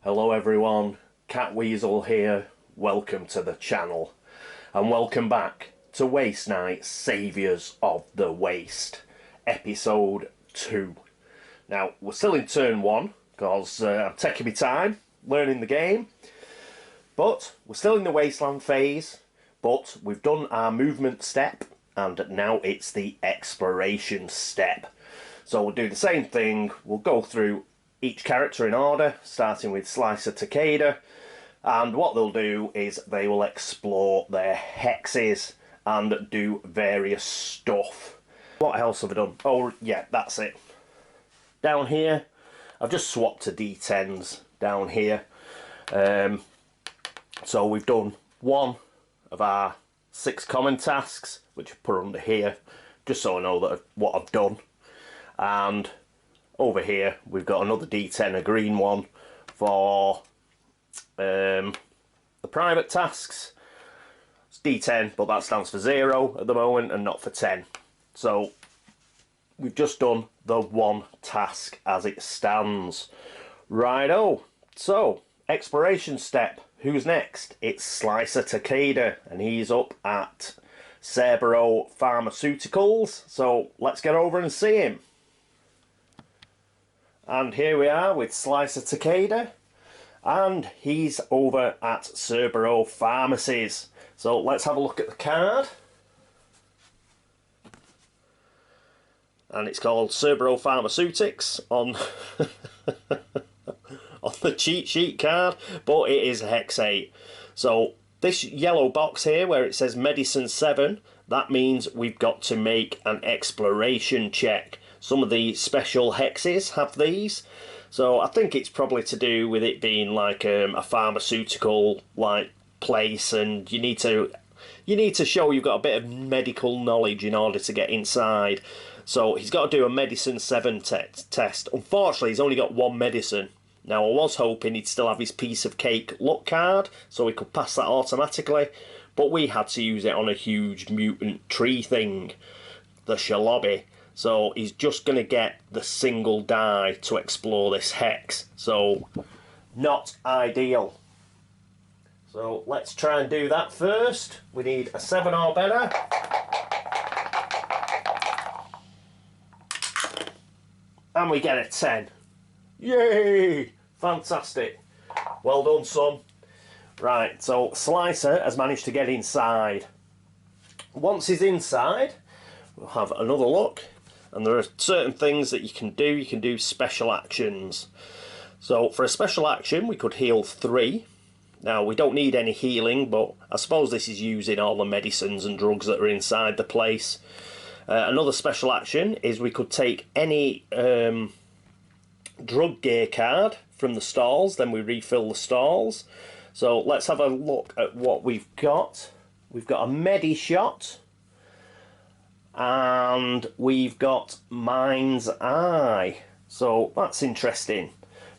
Hello everyone, Catweazle here, welcome to the channel, and welcome back to Waste Night Saviours of the Waste, episode 2. Now, we're still in turn 1, because I'm taking my time, learning the game, but we're still in the wasteland phase, but we've done our movement step, and now it's the exploration step. So we'll do the same thing, we'll go through each character in order, starting with Slicer Takeda, and what they'll do is they will explore their hexes and do various stuff. What else have I done? Oh yeah, that's it. Down here, I've just swapped to D10s down here. So we've done one of our 6 common tasks, which I put under here, just so I know that what I've done. And over here we've got another D10, a green one, for the private tasks. It's D10, but that stands for 0 at the moment and not for 10. So we've just done the one task as it stands. Righto, so exploration step. Who's next? It's Slicer Takeda, and he's up at Saviours Pharmaceuticals. So let's get over and see him. And here we are with Slicer Takeda, and he's over at Saviours Pharmacies. So let's have a look at the card. And it's called Saviours Pharmaceutics on, on the cheat sheet card, but it is Hex 8. So this yellow box here where it says Medicine 7, that means we've got to make an exploration check. Some of the special hexes have these, so I think it's probably to do with it being like a pharmaceutical like place, and you need to show you've got a bit of medical knowledge in order to get inside. So he's got to do a medicine 7 test. Unfortunately, he's only got one medicine. Now I was hoping he'd still have his piece of cake luck card, so he could pass that automatically, but we had to use it on a huge mutant tree thing, the shalobi. So he's just going to get the single die to explore this hex. So not ideal. So let's try and do that first. We need a 7 or better. And we get a 10. Yay! Fantastic. Well done, son. Right, so Slicer has managed to get inside. Once he's inside, we'll have another look. And there are certain things that you can do. You can do special actions. So for a special action, we could heal 3. Now, we don't need any healing, but I suppose this is using all the medicines and drugs that are inside the place. Another special action is we could take any drug gear card from the stalls, then we refill the stalls. So let's have a look at what we've got. We've got a Medi Shot. And we've got Mind's Eye. So that's interesting.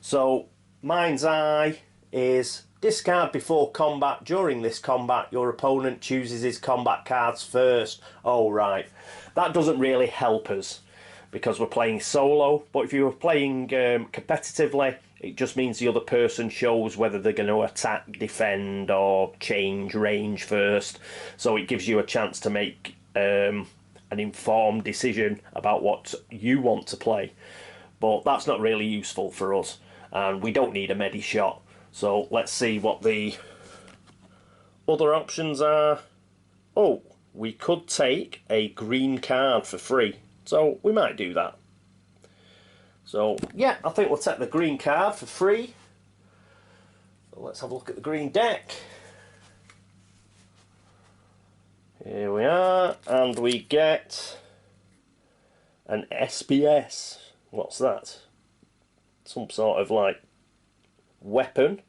So Mind's Eye is discard before combat. During this combat, your opponent chooses his combat cards first. Oh, right. That doesn't really help us because we're playing solo. But if you were playing competitively, it just means the other person shows whether they're going to attack, defend, or change range first. So it gives you a chance to make an informed decision about what you want to play, but that's not really useful for us, and we don't need a Medi Shot. So let's see what the other options are. Oh, we could take a green card for free, so we might do that. So yeah, I think we'll take the green card for free. So let's have a look at the green deck. Here we are, and we get an SPS. What's that? Some sort of like weapon,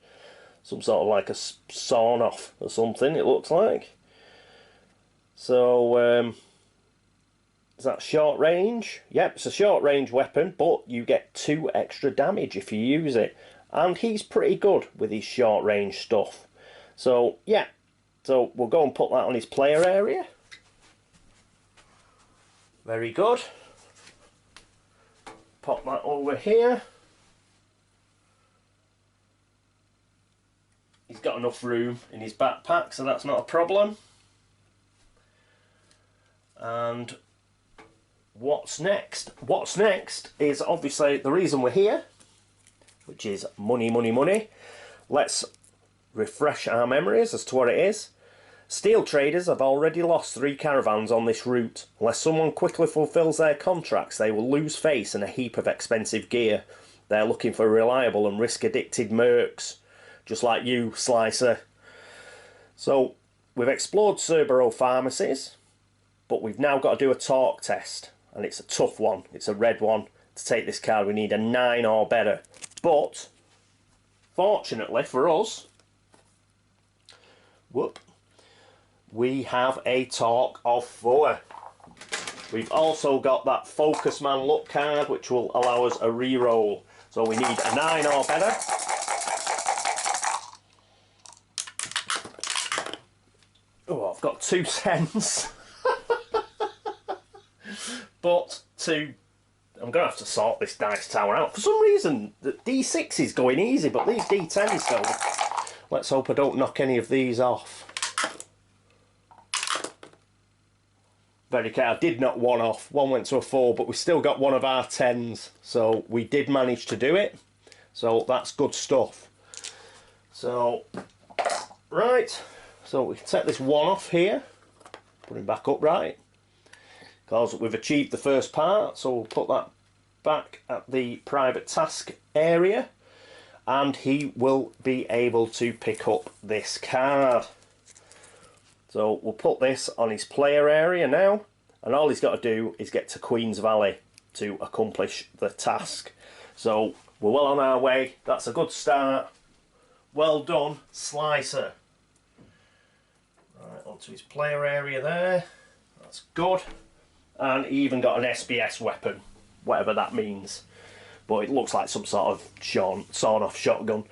some sort of like a sawn off or something, it looks like. So is that short range? Yep, it's a short range weapon, but you get 2 extra damage if you use it, and he's pretty good with his short range stuff. So yeah, so we'll go and put that on his player area. Very good. Pop that over here. he's got enough room in his backpack, so that's not a problem. And what's next? What's next is obviously the reason we're here, which is money, money, money. Let's refresh our memories as to what it is. Steel traders have already lost 3 caravans on this route. Unless someone quickly fulfills their contracts, they will lose face and a heap of expensive gear. They're looking for reliable and risk-addicted mercs, just like you, Slicer. So, we've explored Cerberus Pharmacies, but we've now got to do a talk test, and it's a tough one. It's a red one. To take this card, we need a 9 or better. But, fortunately for us, we have a talk of 4. We've also got that Focus Man luck card, which will allow us a re-roll. So we need a 9 or better. Oh, I've got 2 10s. But I'm going to have to sort this dice tower out. For some reason, the D6 is going easy, but these D10s don't. Let's hope I don't knock any of these off. Very careful. I did knock 1 off. 1 went to a 4, but we still got 1 of our 10s. So we did manage to do it. So that's good stuff. So, right. So we can take this 1 off here. Put him back upright. Because we've achieved the first part. So we'll put that back at the private task area. And he will be able to pick up this card. So we'll put this on his player area now, and all he's got to do is get to Queen's Valley to accomplish the task. So we're well on our way. That's a good start. Well done, Slicer. Right, onto his player area there. That's good. And he even got an SBS weapon, whatever that means. But it looks like some sort of sawn-off shotgun.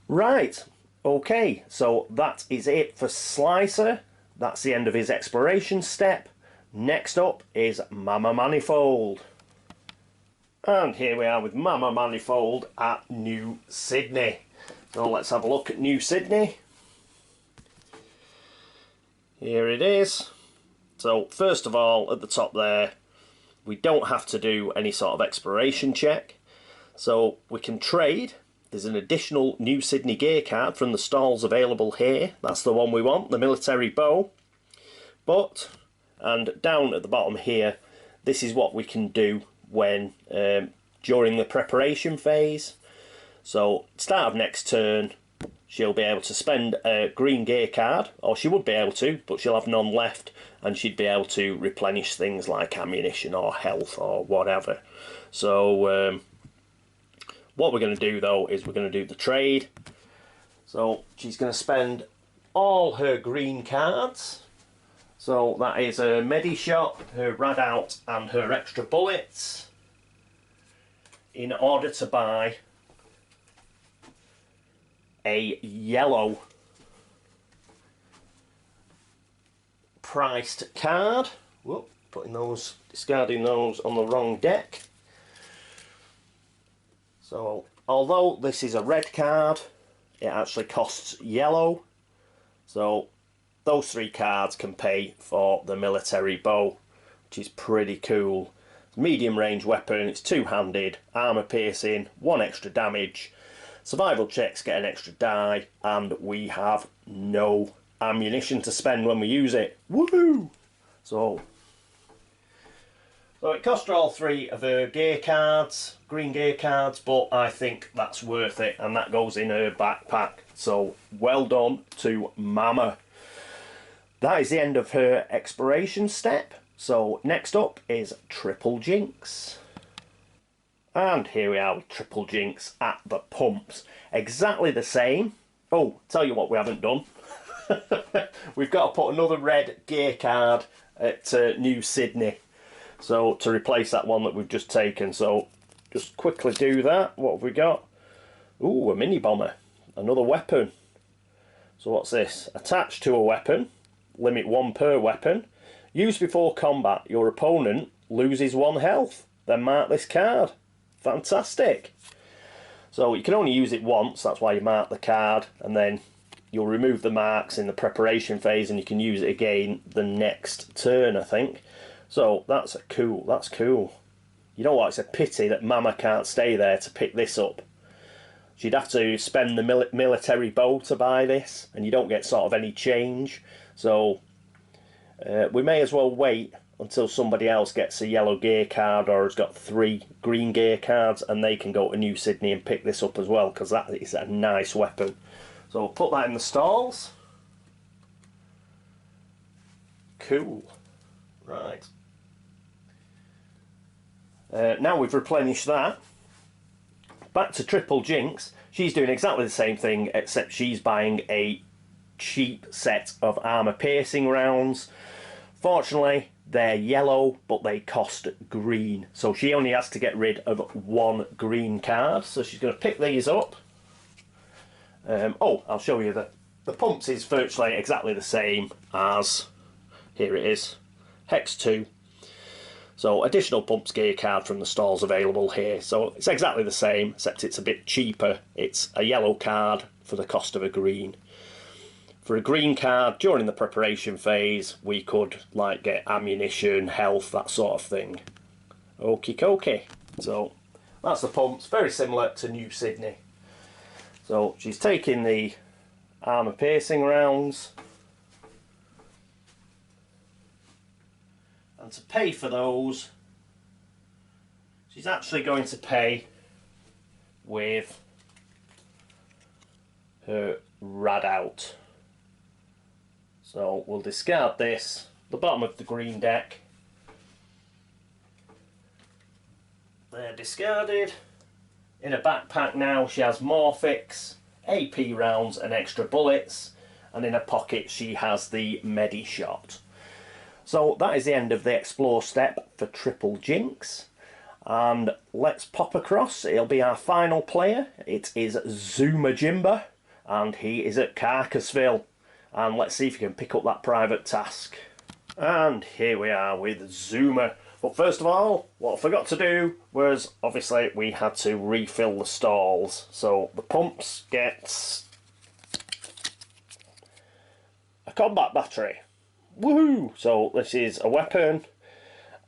Right. Okay, so that is it for Slicer. That's the end of his exploration step. Next up is Mama Manifold. And here we are with Mama Manifold at New Sydney. So let's have a look at New Sydney. Here it is. So first of all, at the top there, we don't have to do any sort of exploration check. So we can trade. There's an additional New Sydney gear card from the stalls available here. That's the one we want, the military bow. But, and down at the bottom here, this is what we can do when during the preparation phase. So, start of next turn, she'll be able to spend a green gear card, or she would be able to, but she'll have none left, and she'd be able to replenish things like ammunition or health or whatever. So, what we're going to do though is we're going to do the trade. So she's going to spend all her green cards. So that is her Medi-Shot, her Rad-Out and her extra bullets in order to buy a yellow priced card. Whoop, discarding those on the wrong deck. So, although this is a red card, it actually costs yellow. So, those 3 cards can pay for the military bow, which is pretty cool. Medium range weapon, it's 2-handed, armour piercing, 1 extra damage. Survival checks get an extra die, and we have no ammunition to spend when we use it. Woohoo! So it cost her all 3 of her gear cards, green gear cards, but I think that's worth it, and that goes in her backpack. So well done to Mama. That is the end of her exploration step. So next up is Triple Jinx. And here we are with Triple Jinx at the pumps. Exactly the same. Oh, tell you what we haven't done. We've got to put another red gear card at New Sydney. So to replace that one that we've just taken. So just quickly do that. What have we got? Ooh, a mini bomber. Another weapon. So what's this? Attached to a weapon. Limit 1 per weapon. Used before combat. Your opponent loses 1 health. Then mark this card. Fantastic. So you can only use it once. That's why you mark the card. And then you'll remove the marks in the preparation phase and you can use it again the next turn, I think. So that's cool. You know what, it's a pity that Mama can't stay there to pick this up. She'd have to spend the military bow to buy this, and you don't get sort of any change. So we may as well wait until somebody else gets a yellow gear card or has got 3 green gear cards, and they can go to New Sydney and pick this up as well, because that is a nice weapon. So we'll put that in the stalls. Cool. Right. Now we've replenished that. Back to Triple Jinx. She's doing exactly the same thing, except she's buying a cheap set of armour piercing rounds. Fortunately, they're yellow, but they cost green. So she only has to get rid of 1 green card. So she's going to pick these up. Oh, I'll show you the pumps is virtually exactly the same as, here it is, Hex 2. So additional pumps gear card from the stalls available here. So it's exactly the same, except it's a bit cheaper. It's a yellow card for the cost of a green. For a green card, during the preparation phase, we could like get ammunition, health, that sort of thing. Okie dokie. So that's the pumps, very similar to New Sydney. So she's taking the armour piercing rounds. And to pay for those, she's actually going to pay with her rad out. So we'll discard this, the bottom of the green deck. They're discarded. In a backpack now she has Morphix, AP rounds and extra bullets, and in her pocket she has the Medi Shot. So that is the end of the explore step for Triple Jinx. And let's pop across. It'll be our final player. It is Zuma Jimba, and he is at Carcassville. And let's see if he can pick up that private task. And here we are with Zuma. But first of all, what I forgot to do was, obviously, we had to refill the stalls. So the pumps gets a combat battery. Woohoo! So this is a weapon,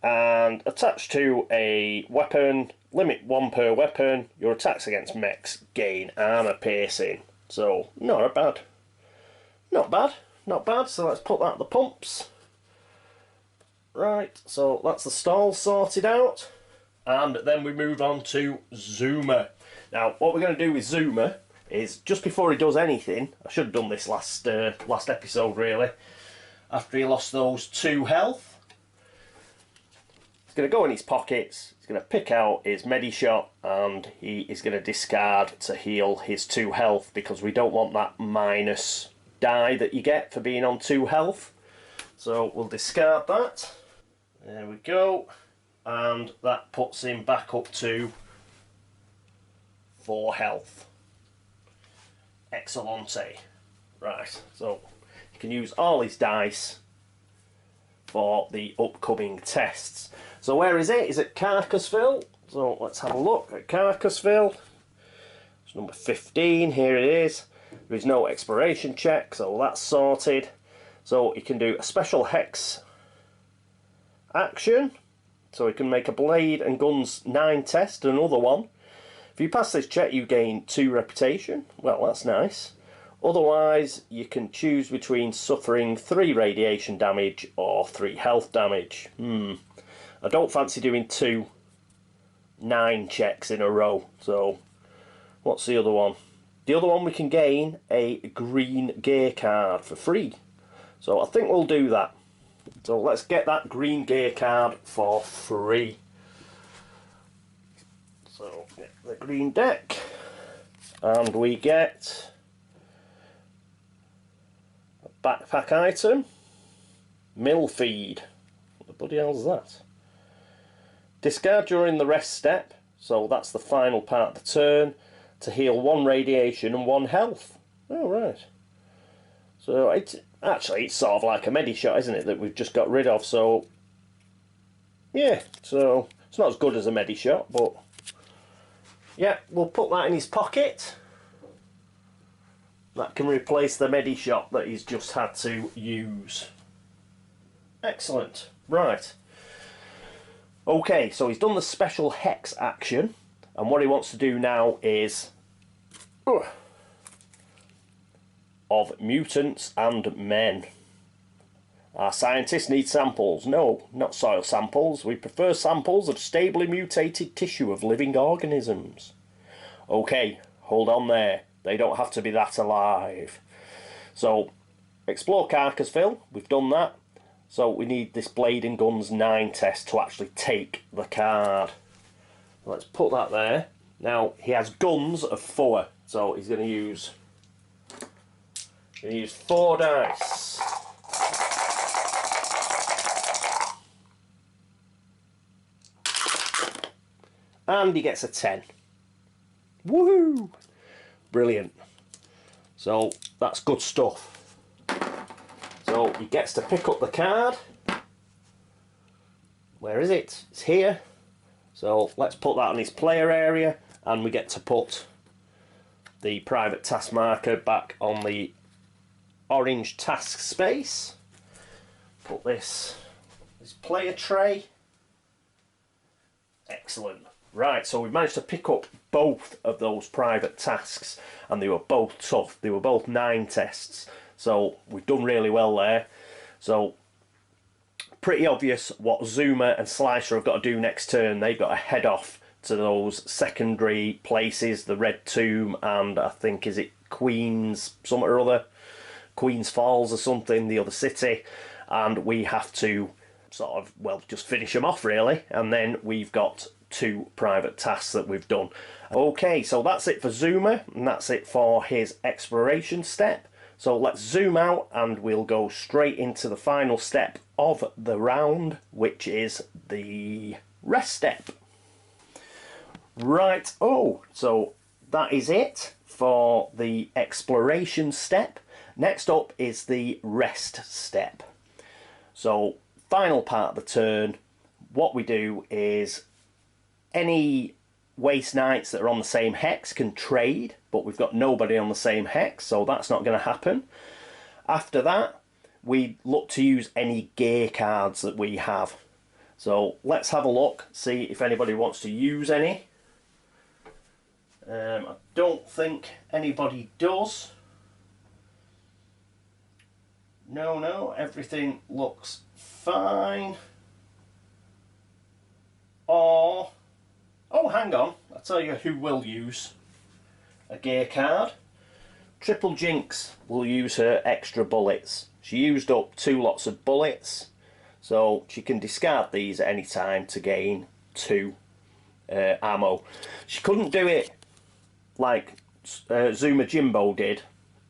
and attached to a weapon, limit 1 per weapon, your attacks against mechs gain armour piercing. So not bad. Not bad, not bad. So let's put that at the pumps. Right, so that's the stall sorted out, and then we move on to Zuma. Now what we're going to do with Zuma is, just before he does anything, I should have done this last episode really, after he lost those 2 health, he's going to go in his pockets, he's going to pick out his Medi Shot, and he is going to discard to heal his 2 health, because we don't want that minus die that you get for being on 2 health. So we'll discard that. There we go. And that puts him back up to 4 health. Excellente. Right, so you can use all his dice for the upcoming tests. So where is it? Is it Carcassville? So let's have a look at Carcassville. It's number 15, here it is. There is no expiration check, so that's sorted. So you can do a special hex action. So you can make a blade and guns 9 test, another one. If you pass this check you gain 2 reputation. Well, that's nice. Otherwise you can choose between suffering 3 radiation damage or 3 health damage. I don't fancy doing 2 9 checks in a row. So what's the other one? The other one, we can gain a green gear card for free. So I think we'll do that. So let's get that green gear card for free. So get the green deck, and we get a backpack item, mill feed. What the bloody hell is that? Discard during the rest step, so that's the final part of the turn, to heal 1 radiation and 1 health. Oh right. So it's sort of like a Medi Shot, isn't it, that we've just got rid of. So yeah, so it's not as good as a Medi Shot, but yeah, we'll put that in his pocket. That can replace the Medishop that he's just had to use. Excellent. Right. Okay, so he's done the special hex action, and what he wants to do now is of mutants and men. Our scientists need samples. No, not soil samples. We prefer samples of stably mutated tissue of living organisms. Okay, hold on there. They don't have to be that alive. So, explore Carcassville. We've done that. So we need this Blade and Guns 9 test to actually take the card. Let's put that there. Now, he has guns of 4. So he's going to use 4 dice. And he gets a 10. Woohoo! Brilliant. So that's good stuff. So he gets to pick up the card. Where is it? It's here. So let's put that on his player area, and we get to put the private task marker back on the orange task space. Put this player tray. Excellent. Right, so we managed to pick up both of those private tasks, and they were both tough. They were both 9 tests, so we've done really well there. So pretty obvious what Zuma and Slicer have got to do next turn. They've got to head off to those secondary places, the Red Tomb and I think, is it Queen's something or other, Queen's Falls or something, the other city, and we have to sort of, well, just finish them off really, and then we've got 2 private tasks that we've done. Okay, so that's it for Zuma, and that's it for his exploration step. So let's zoom out and we'll go straight into the final step of the round, which is the rest step. Right, so that is it for the exploration step. Next up is the rest step. So final part of the turn, what we do is any waste knights that are on the same hex can trade, but we've got nobody on the same hex, so that's not going to happen. After that, we look to use any gear cards that we have. So let's have a look, see if anybody wants to use any. I don't think anybody does. No, everything looks fine. Oh, hang on. I'll tell you who will use a gear card. Triple Jinx will use her extra bullets. She used up 2 lots of bullets, so she can discard these at any time to gain 2 ammo. She couldn't do it like Zuma Jimba did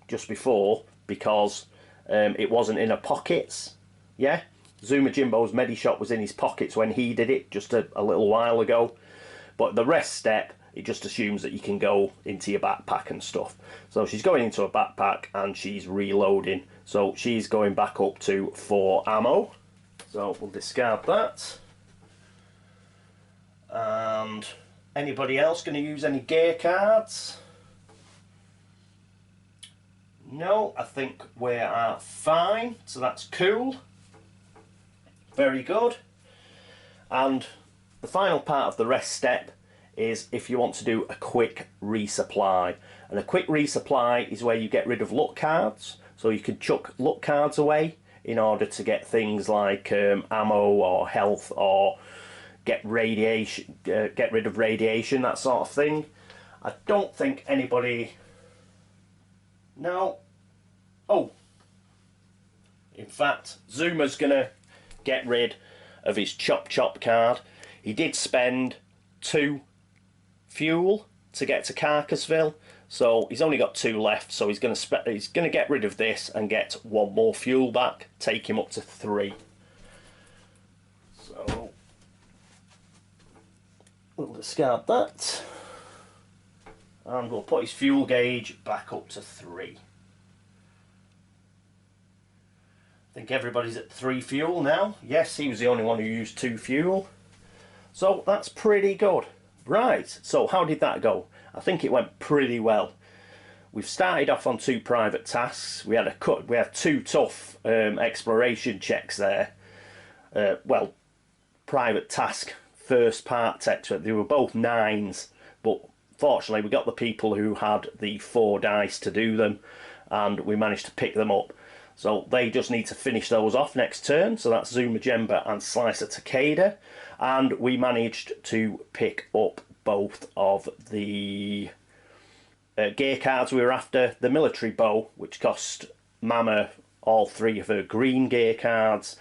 just before because it wasn't in her pockets. Yeah, Zuma Jimbo's Medishop was in his pockets when he did it just a little while ago. But the rest step, it just assumes that you can go into your backpack and stuff. So she's going into a backpack and she's reloading. So she's going back up to 4 ammo. So we'll discard that. And anybody else going to use any gear cards? No, I think we are fine. So that's cool. Very good. And the final part of the rest step is if you want to do a quick resupply. And a quick resupply is where you get rid of luck cards. So you can chuck luck cards away in order to get things like ammo or health, or get radiation, get rid of radiation, that sort of thing. I don't think anybody... No. Oh. In fact, Zuma's going to get rid of his Chop Chop card. He did spend 2 fuel to get to Carcassville, so he's only got 2 left. So he's going to get rid of this and get 1 more fuel back, take him up to 3. So we'll discard that, and we'll put his fuel gauge back up to 3. I think everybody's at 3 fuel now. Yes, he was the only one who used 2 fuel. So that's pretty good. Right, so how did that go? I think it went pretty well. we've started off on 2 private tasks. We had 2 tough exploration checks there. Well, private task first part text, they were both 9s, but fortunately we got the people who had the 4 dice to do them, and we managed to pick them up. So they just need to finish those off next turn. So that's Zuma Jimba and Slicer Takeda, and we managed to pick up both of the gear cards we were after. The military bow, which cost Mama all 3 of her green gear cards,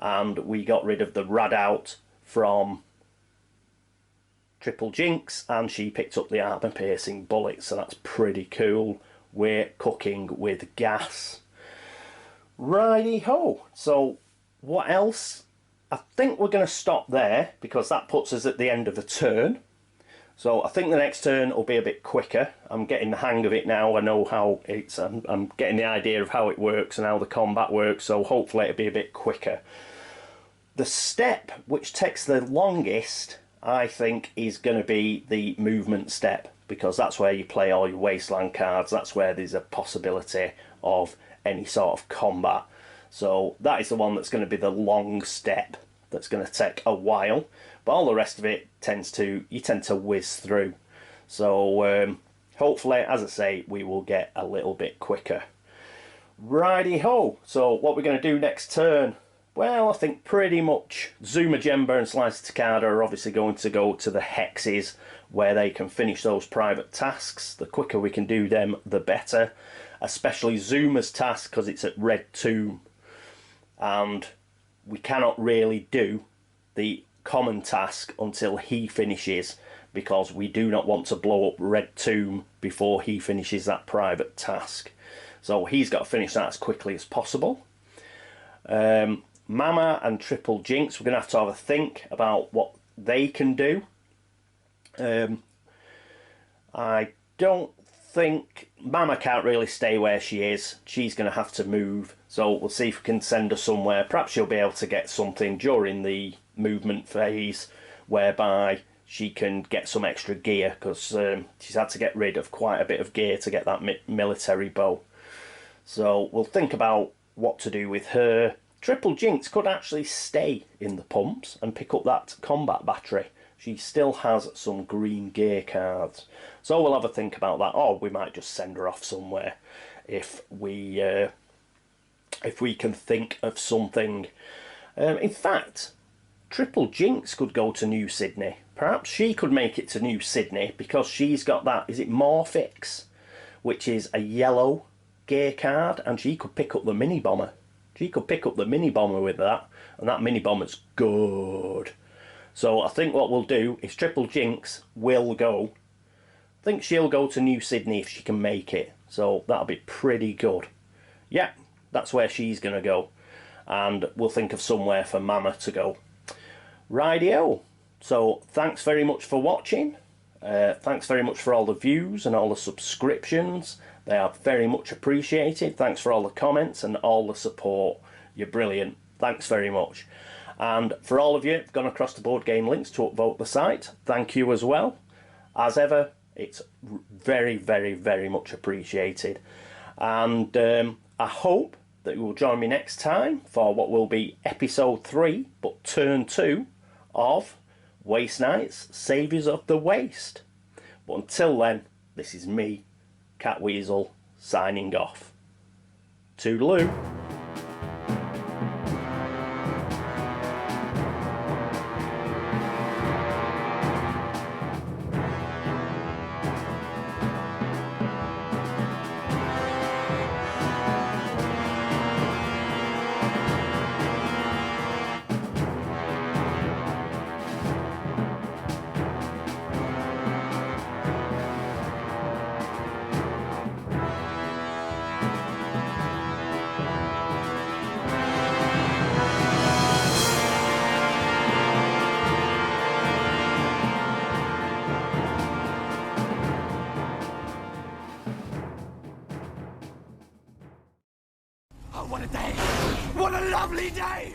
and we got rid of the rad out from Triple Jinx, and she picked up the armor piercing bullet, so that's pretty cool. We're cooking with gas. Righty ho. So what else? I think we're going to stop there because that puts us at the end of the turn. So I think the next turn will be a bit quicker. I'm getting the hang of it now. I know how it's. I'm getting the idea of how it works and how the combat works. So hopefully it'll be a bit quicker. The step which takes the longest, I think, is going to be the movement step, because that's where you play all your wasteland cards. That's where there's a possibility of any sort of combat. So that is the one that's going to be the long step, that's going to take a while, but all the rest of it you tend to whiz through. So hopefully, as I say, we will get a little bit quicker. Righty ho. So what we're going to do next turn, well, I think pretty much Zuma Jimba and Slicer Takeda are obviously going to go to the hexes where they can finish those private tasks. The quicker we can do them, the better. Especially Zuma's task, because it's at Red Tomb, and we cannot really do the common task until he finishes, because we do not want to blow up Red Tomb before he finishes that private task. So he's got to finish that as quickly as possible. Mama and Triple Jinx, we're going to have a think about what they can do. I don't think Mama can't really stay where she is. She's going to have to move, so we'll see if we can send her somewhere. Perhaps she'll be able to get something during the movement phase whereby she can get some extra gear, because she's had to get rid of quite a bit of gear to get that military bow. So we'll think about what to do with her. Triple Jinx could actually stay in the pumps and pick up that combat battery. She still has some green gear cards. So we'll have a think about that. Or we might just send her off somewhere if we can think of something. In fact, Triple Jinx could go to New Sydney. Perhaps she could make it to New Sydney because she's got that, is it Morphix? Which is a yellow gear card, and she could pick up the mini bomber. She could pick up the mini bomber with that, and that mini bomber's good. So I think what we'll do is Triple Jinx will go. I think she'll go to New Sydney if she can make it. So that'll be pretty good. Yeah, that's where she's going to go. And we'll think of somewhere for Mama to go. Rightio. So thanks very much for watching. Thanks very much for all the views and all the subscriptions. They are very much appreciated. Thanks for all the comments and all the support. You're brilliant. Thanks very much. And for all of you who've gone across the board game links to upvote the site, thank you as well. As ever, it's very, very, very much appreciated. And I hope that you will join me next time for what will be episode 3, but turn 2 of Waste Nights, Saviours of the Waste. But until then, this is me, Catweazle, signing off. Toodaloo. Oh, what a day! What a lovely day!